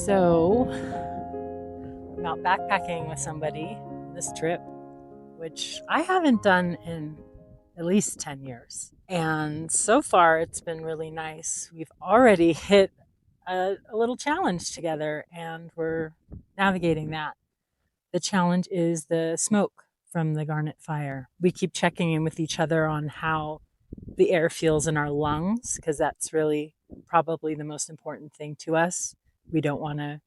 So, I'm out backpacking with somebody this trip, which I haven't done in at least 10 years. And so far, it's been really nice. We've already hit a little challenge together, and we're navigating that. The challenge is the smoke from the garnet fire. We keep checking in with each other on how the air feels in our lungs, because that's really probably the most important thing to us. We don't want to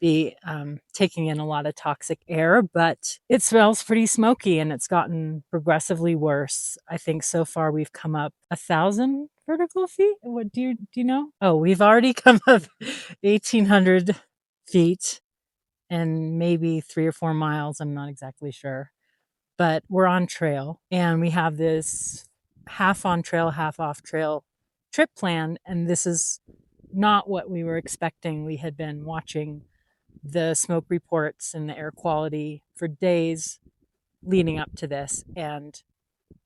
be taking in a lot of toxic air, but it smells pretty smoky and it's gotten progressively worse. I think so far we've come up 1,000 vertical feet. What do you know? Oh, we've already come up 1,800 feet and maybe 3 or 4 miles. I'm not exactly sure, but we're on trail and we have this half on trail, half off trail trip planned. And this is not what we were expecting. We had been watching the smoke reports and the air quality for days leading up to this. And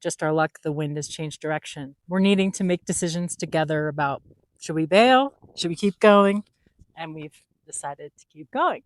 just our luck, the wind has changed direction. We're needing to make decisions together about, should we bail? Should we keep going? And we've decided to keep going.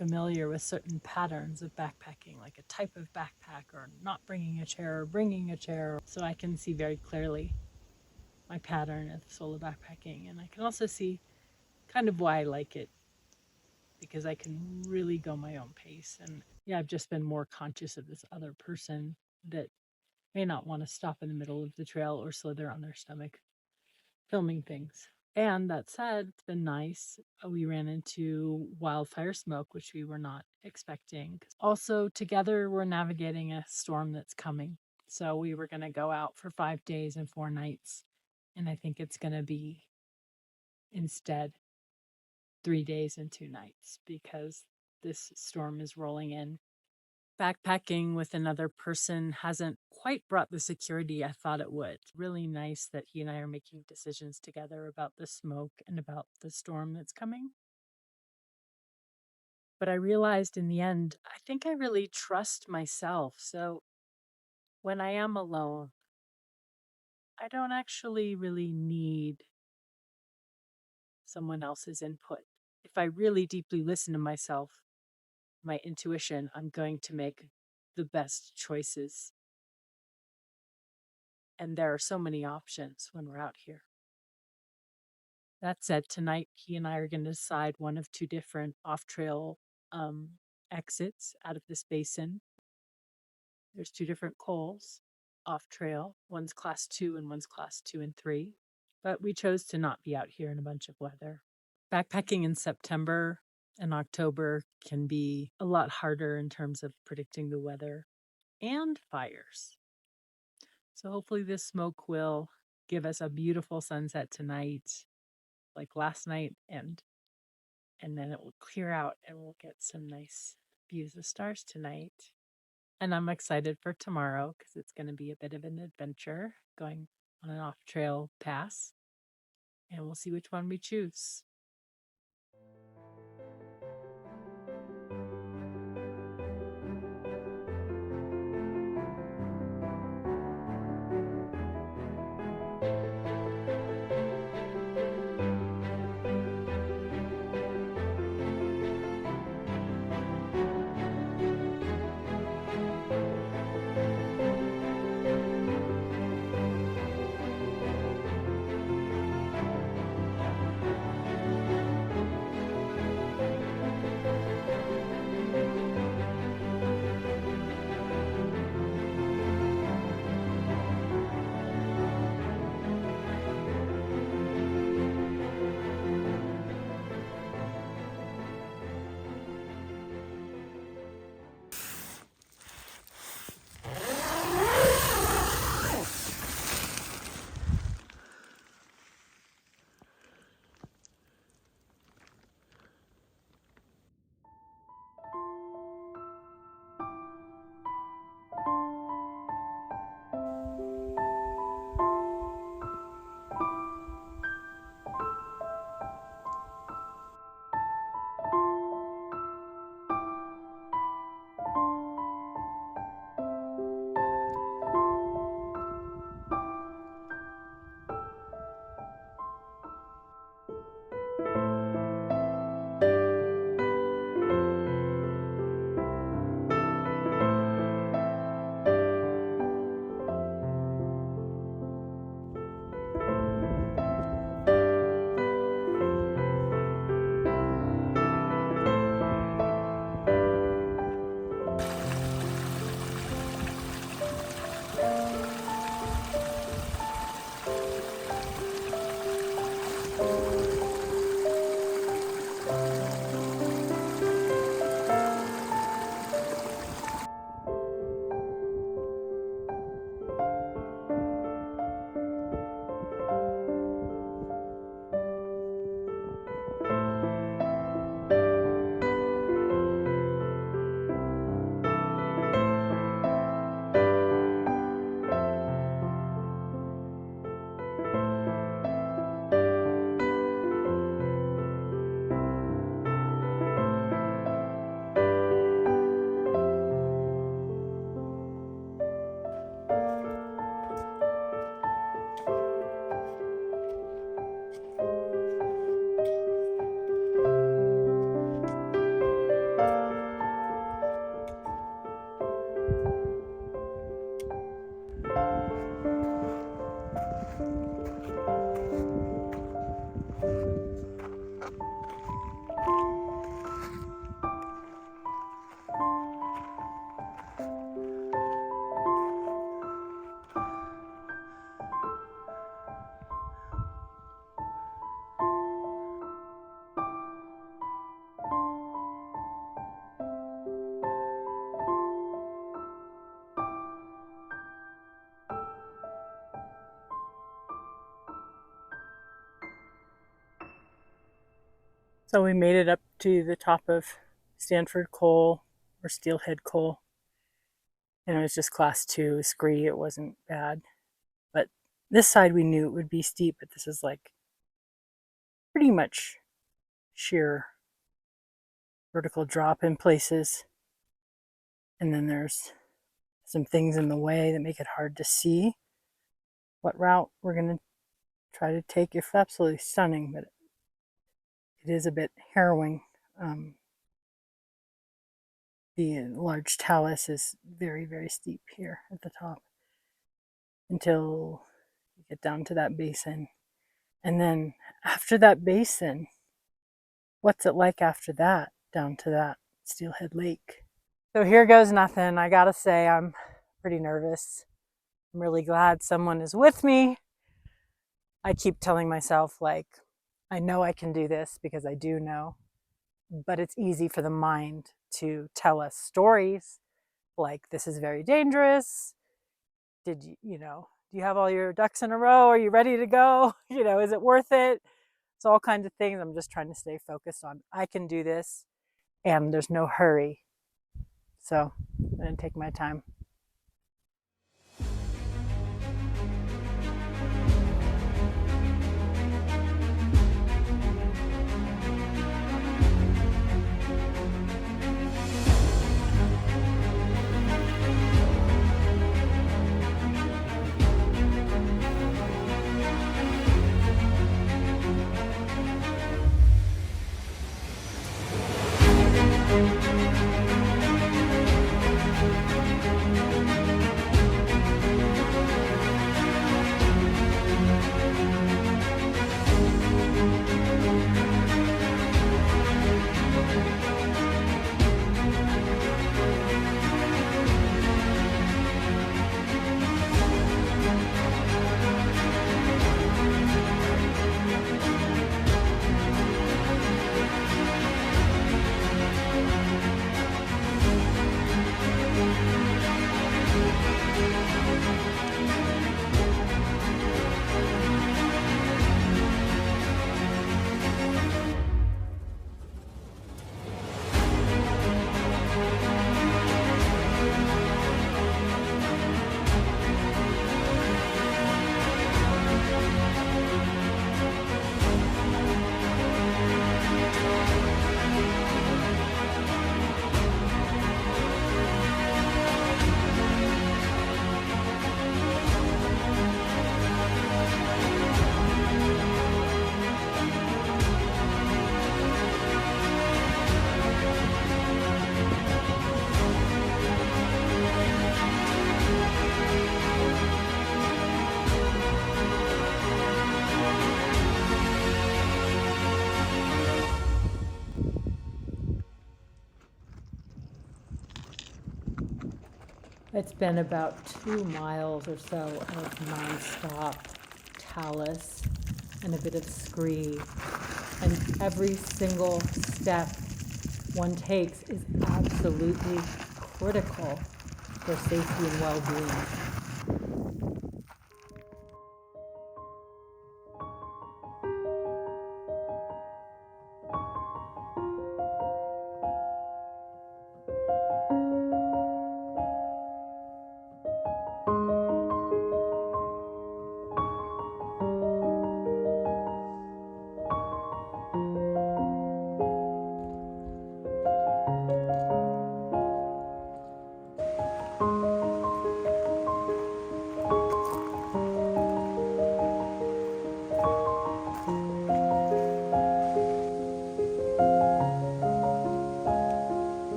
familiar with certain patterns of backpacking, like a type of backpack or not bringing a chair or bringing a chair. So I can see very clearly my pattern of solo backpacking. And I can also see kind of why I like it because I can really go my own pace. And yeah, I've just been more conscious of this other person that may not want to stop in the middle of the trail or slither on their stomach filming things. And that said, it's been nice. We ran into wildfire smoke, which we were not expecting. Also, together, we're navigating a storm that's coming. So we were going to go out for 5 days and 4 nights. And I think it's going to be instead 3 days and 2 nights because this storm is rolling in. Backpacking with another person hasn't quite brought the security I thought it would. It's really nice that he and I are making decisions together about the smoke and about the storm that's coming. But I realized in the end, I think I really trust myself. So when I am alone, I don't actually really need someone else's input. If I really deeply listen to myself, my intuition, I'm going to make the best choices. And there are so many options when we're out here. That said, tonight he and I are going to decide one of two different off-trail exits out of this basin. There's two different cols off-trail. One's class 2 and one's class 2 and 3. But we chose to not be out here in a bunch of weather. Backpacking in September and October can be a lot harder in terms of predicting the weather and fires. So hopefully this smoke will give us a beautiful sunset tonight, like last night, and then it will clear out and we'll get some nice views of stars tonight. And I'm excited for tomorrow because it's going to be a bit of an adventure going on an off-trail pass, and we'll see which one we choose. So we made it up to the top of Stanford Col or Steelhead Col, and it was just class 2 scree. It wasn't bad, but this side we knew it would be steep, but this is like pretty much sheer vertical drop in places, and then there's some things in the way that make it hard to see what route we're going to try to take. It's absolutely stunning, but it is a bit harrowing. The large talus is very, very steep here at the top until you get down to that basin. And then after that basin, what's it like after that down to that Steelhead Lake? So here goes nothing. I gotta say, I'm pretty nervous. I'm really glad someone is with me. I keep telling myself, like, I know I can do this because I do know, but it's easy for the mind to tell us stories like, this is very dangerous. Did you know, do you have all your ducks in a row? Are you ready to go? Is it worth it? It's all kinds of things. I'm just trying to stay focused on, I can do this and there's no hurry. So I'm going to take my time. It's been about 2 miles or so of nonstop talus and a bit of scree. And every single step one takes is absolutely critical for safety and well-being.